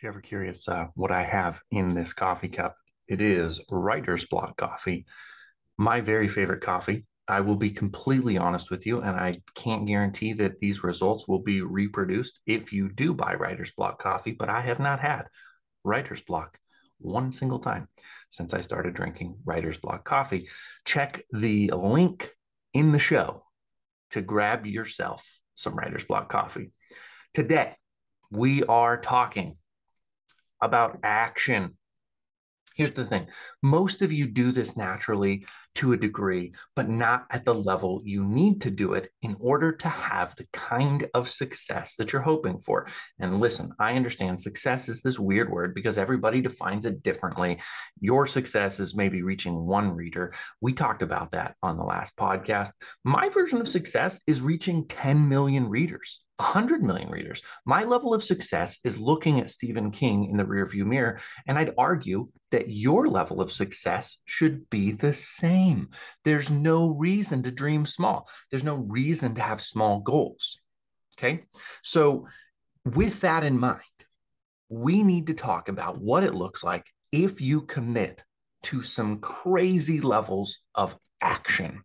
If you're ever curious what I have in this coffee cup, it is writer's block coffee, my very favorite coffee. I will be completely honest with you, and I can't guarantee that these results will be reproduced if you do buy writer's block coffee, but I have not had writer's block one single time since I started drinking writer's block coffee. Check the link in the show to grab yourself some writer's block coffee. Today, we are talking about action. Here's the thing. Most of you do this naturally to a degree, but not at the level you need to do it in order to have the kind of success that you're hoping for. And listen, I understand success is this weird word because everybody defines it differently. Your success is maybe reaching one reader. We talked about that on the last podcast. My version of success is reaching 10 million readers. 100 million readers. My level of success is looking at Stephen King in the rearview mirror, and I'd argue that your level of success should be the same. There's no reason to dream small. There's no reason to have small goals. Okay. So, with that in mind, we need to talk about what it looks like if you commit to some crazy levels of action.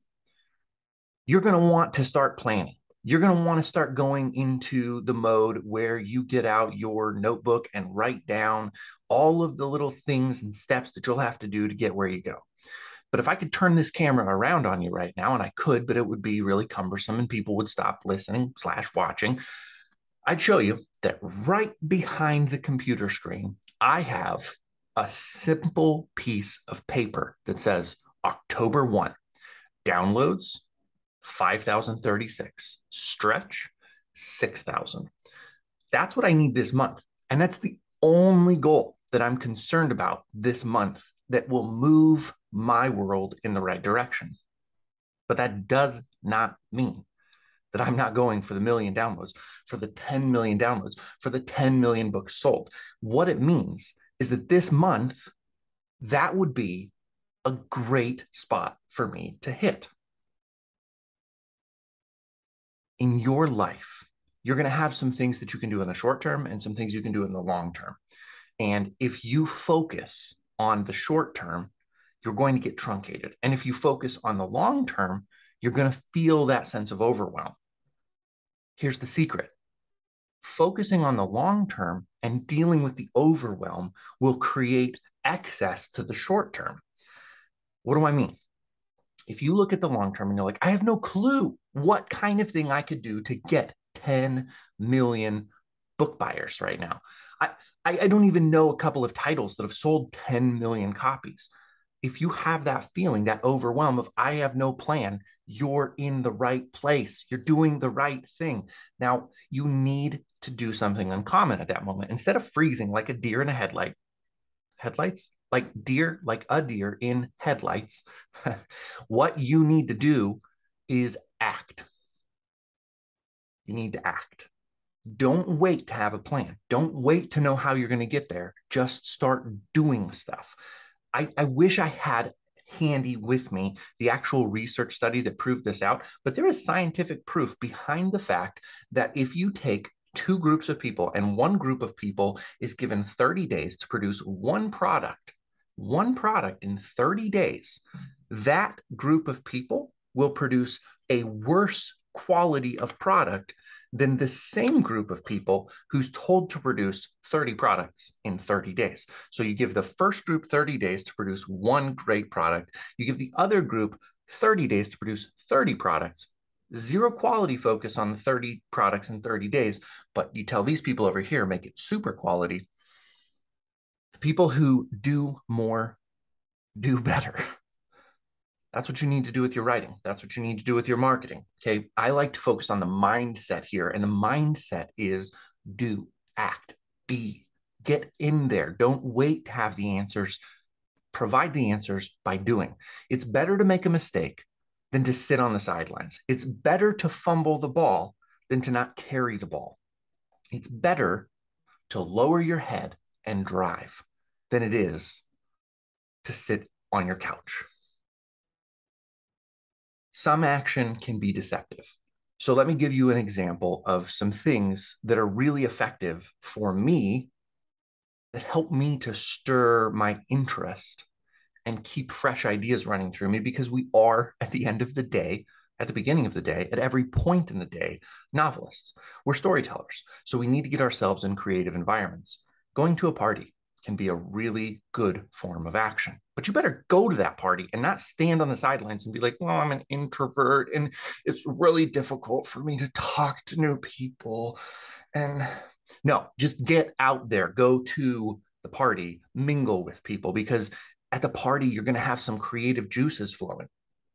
You're going to want to start planning. You're going to want to start going into the mode where you get out your notebook and write down all of the little things and steps that you'll have to do to get where you go. But if I could turn this camera around on you right now, and I could, but it would be really cumbersome and people would stop listening / watching, I'd show you that right behind the computer screen, I have a simple piece of paper that says October 1, downloads 5,036, stretch 6,000. That's what I need this month. And that's the only goal that I'm concerned about this month that will move my world in the right direction. But that does not mean that I'm not going for the million downloads, for the 10 million downloads, for the 10 million books sold. What it means is that this month, that would be a great spot for me to hit. In your life, you're going to have some things that you can do in the short term and some things you can do in the long term. And if you focus on the short term, you're going to get truncated. And if you focus on the long term, you're going to feel that sense of overwhelm. Here's the secret. Focusing on the long term and dealing with the overwhelm will create excess to the short term. What do I mean? If you look at the long term and you're like, I have no clue what kind of thing I could do to get 10 million book buyers right now. I don't even know a couple of titles that have sold 10 million copies. If you have that feeling, that overwhelm of I have no plan, you're in the right place. You're doing the right thing. Now, you need to do something uncommon at that moment. Instead of freezing like a deer in a headlights, like a deer in headlights, what you need to do is act. You need to act. Don't wait to have a plan. Don't wait to know how you're going to get there. Just start doing stuff. I wish I had handy with me the actual research study that proved this out, but there is scientific proof behind the fact that if you take two groups of people and one group of people is given 30 days to produce one product in 30 days, that group of people will produce a worse quality of product than the same group of people who's told to produce 30 products in 30 days. So you give the first group 30 days to produce one great product. You give the other group 30 days to produce 30 products. Zero quality focus on the 30 products in 30 days, but you tell these people over here, make it super quality. The people who do more do better. That's what you need to do with your writing. That's what you need to do with your marketing. Okay. I like to focus on the mindset here. And the mindset is do, act, be, get in there. Don't wait to have the answers. Provide the answers by doing. It's better to make a mistake than to sit on the sidelines. It's better to fumble the ball than to not carry the ball. It's better to lower your head and drive than it is to sit on your couch. Some action can be deceptive. So let me give you an example of some things that are really effective for me that help me to stir my interest and keep fresh ideas running through me, because we are, at the end of the day, at the beginning of the day, at every point in the day, novelists. We're storytellers. So we need to get ourselves in creative environments. Going to a party can be a really good form of action, but you better go to that party and not stand on the sidelines and be like, well, I'm an introvert and it's really difficult for me to talk to new people. And no, just get out there, go to the party, mingle with people, because at the party, you're going to have some creative juices flowing.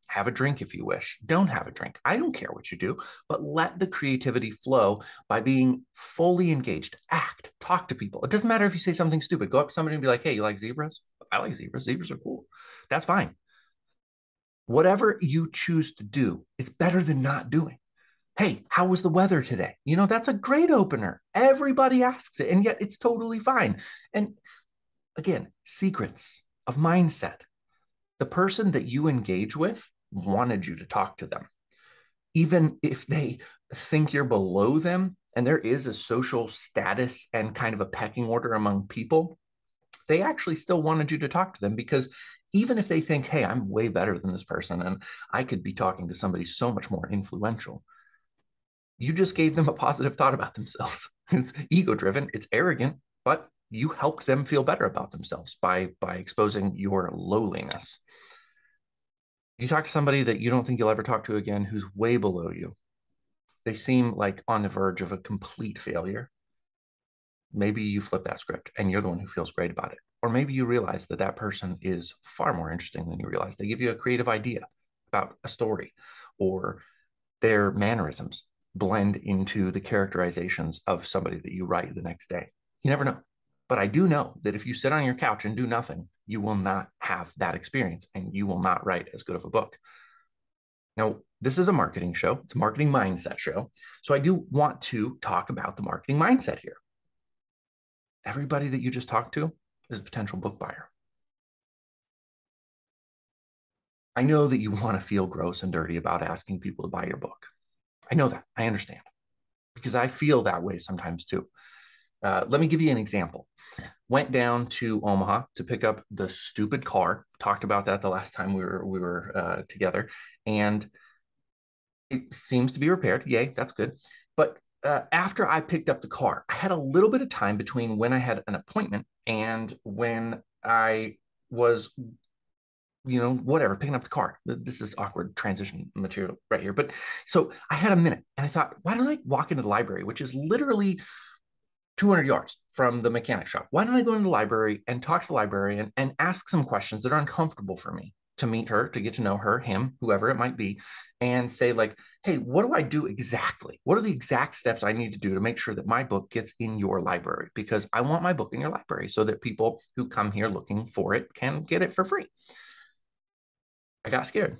Have a drink if you wish. Don't have a drink. I don't care what you do, but let the creativity flow by being fully engaged. Act, talk to people. It doesn't matter if you say something stupid. Go up to somebody and be like, hey, you like zebras? I like zebras. Zebras are cool. That's fine. Whatever you choose to do, it's better than not doing. Hey, how was the weather today? You know, that's a great opener. Everybody asks it, and yet it's totally fine. And again, secrets of mindset. The person that you engage with wanted you to talk to them. Even if they think you're below them, and there is a social status and kind of a pecking order among people, they actually still wanted you to talk to them, because even if they think, hey, I'm way better than this person and I could be talking to somebody so much more influential, you just gave them a positive thought about themselves. It's ego driven, it's arrogant, but you helped them feel better about themselves by exposing your lowliness. You talk to somebody that you don't think you'll ever talk to again who's way below you. They seem like on the verge of a complete failure. Maybe you flip that script and you're the one who feels great about it. Or maybe you realize that that person is far more interesting than you realize. They give you a creative idea about a story, or their mannerisms blend into the characterizations of somebody that you write the next day. You never know. But I do know that if you sit on your couch and do nothing, you will not have that experience and you will not write as good of a book. Now, this is a marketing show. It's a marketing mindset show. So I do want to talk about the marketing mindset here. Everybody that you just talked to is a potential book buyer. I know that you want to feel gross and dirty about asking people to buy your book. I know that. I understand, because I feel that way sometimes too. Let me give you an example. Went down to Omaha to pick up the stupid car. Talked about that the last time we were together, and it seems to be repaired. Yay, that's good. But after I picked up the car, I had a little bit of time between when I had an appointment and when I was, whatever, picking up the car. This is awkward transition material right here. But so I had a minute and I thought, why don't I walk into the library, which is literally 200 yards from the mechanic shop? Why don't I go into the library and talk to the librarian and ask some questions that are uncomfortable for me, to meet her, to get to know her, him, whoever it might be, and say, like, hey, what do I do exactly? What are the exact steps I need to do to make sure that my book gets in your library? Because I want my book in your library so that people who come here looking for it can get it for free. I got scared.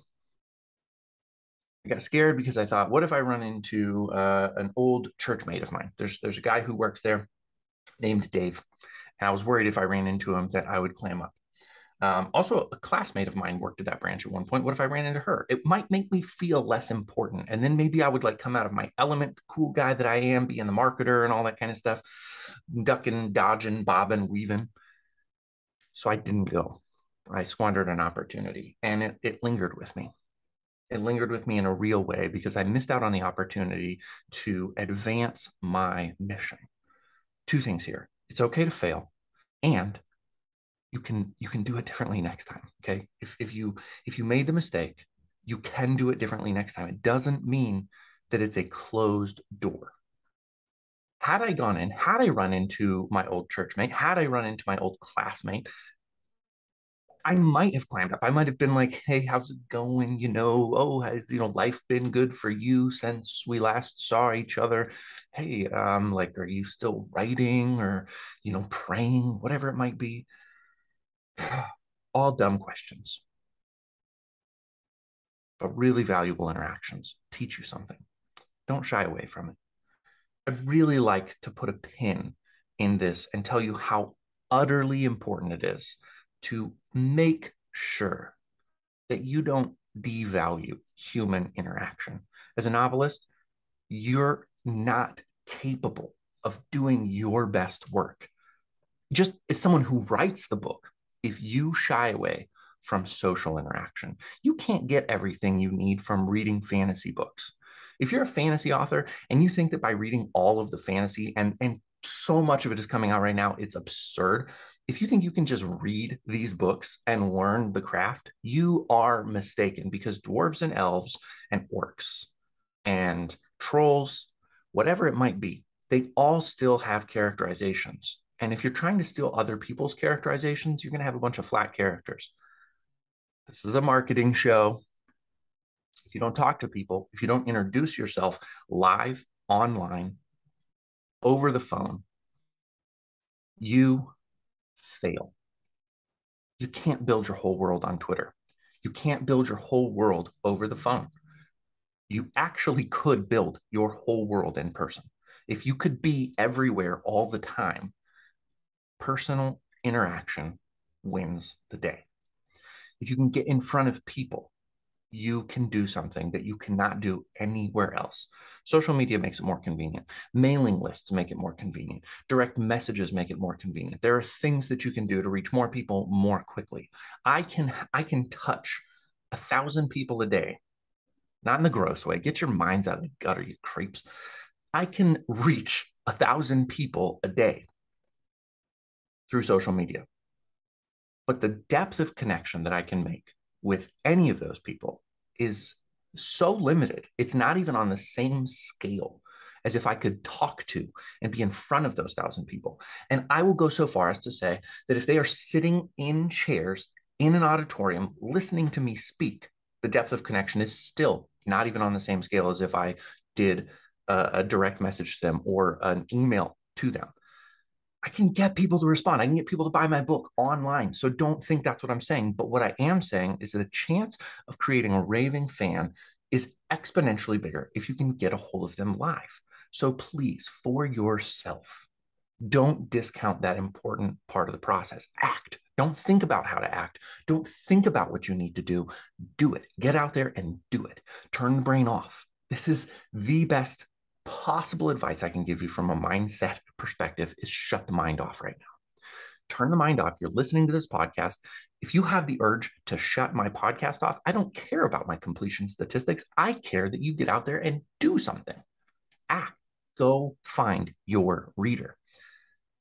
I got scared because I thought, what if I run into an old church mate of mine? There's a guy who works there named Dave, and I was worried if I ran into him that I would clam up. Also, a classmate of mine worked at that branch at one point. What if I ran into her? It might make me feel less important, and then maybe I would like come out of my element, the cool guy that I am, being the marketer and all that kind of stuff, ducking, dodging, bobbing, weaving. So I didn't go. I squandered an opportunity, and it lingered with me. It lingered with me in a real way because I missed out on the opportunity to advance my mission. Two things here. It's okay to fail, and you can do it differently next time. Okay. If you made the mistake, you can do it differently next time. It doesn't mean that it's a closed door. Had I gone in, had I run into my old church mate, had I run into my old classmate, I might have clammed up. I might have been like, hey, how's it going? Oh, has life been good for you since we last saw each other? Hey, like, are you still writing or, praying, whatever it might be? All dumb questions, but really valuable interactions. Teach you something. Don't shy away from it. I'd really like to put a pin in this and tell you how utterly important it is to make sure that you don't devalue human interaction. As a novelist, you're not capable of doing your best work just as someone who writes the book, if you shy away from social interaction, you can't get everything you need from reading fantasy books. If you're a fantasy author and you think that by reading all of the fantasy, and so much of it is coming out right now, it's absurd. If you think you can just read these books and learn the craft, you are mistaken, because dwarves and elves and orcs and trolls, whatever it might be, they all still have characterizations. And if you're trying to steal other people's characterizations, you're going to have a bunch of flat characters. This is a marketing show. If you don't talk to people, if you don't introduce yourself live, online, over the phone, you fail. You can't build your whole world on Twitter. You can't build your whole world over the phone. You actually could build your whole world in person. If you could be everywhere all the time, personal interaction wins the day. If you can get in front of people, you can do something that you cannot do anywhere else. Social media makes it more convenient. Mailing lists make it more convenient. Direct messages make it more convenient. There are things that you can do to reach more people more quickly. I can touch 1,000 people a day, not in the gross way. Get your minds out of the gutter, you creeps. I can reach 1,000 people a day through social media. But the depth of connection that I can make with any of those people is so limited. It's not even on the same scale as if I could talk to and be in front of those 1,000 people. And I will go so far as to say that if they are sitting in chairs in an auditorium listening to me speak, the depth of connection is still not even on the same scale as if I did a direct message to them or an email to them. I can get people to respond. I can get people to buy my book online. So don't think that's what I'm saying. But what I am saying is that the chance of creating a raving fan is exponentially bigger if you can get a hold of them live. So please, for yourself, don't discount that important part of the process. Act. Don't think about how to act. Don't think about what you need to do. Do it. Get out there and do it. Turn the brain off. This is the best possible advice I can give you from a mindset perspective is shut the mind off right now. Turn the mind off. You're listening to this podcast. If you have the urge to shut my podcast off, I don't care about my completion statistics. I care that you get out there and do something. Act. Go find your reader.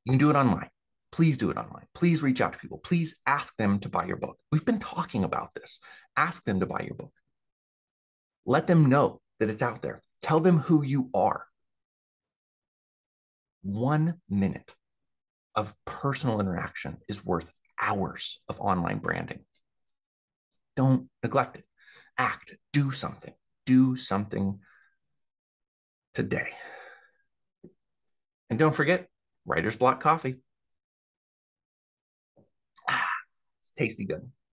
You can do it online. Please do it online. Please reach out to people. Please ask them to buy your book. We've been talking about this. Ask them to buy your book. Let them know that it's out there. Tell them who you are. 1 minute of personal interaction is worth hours of online branding. Don't neglect it. Act. Do something. Do something today. And don't forget, Writer's Block coffee. It's tasty good.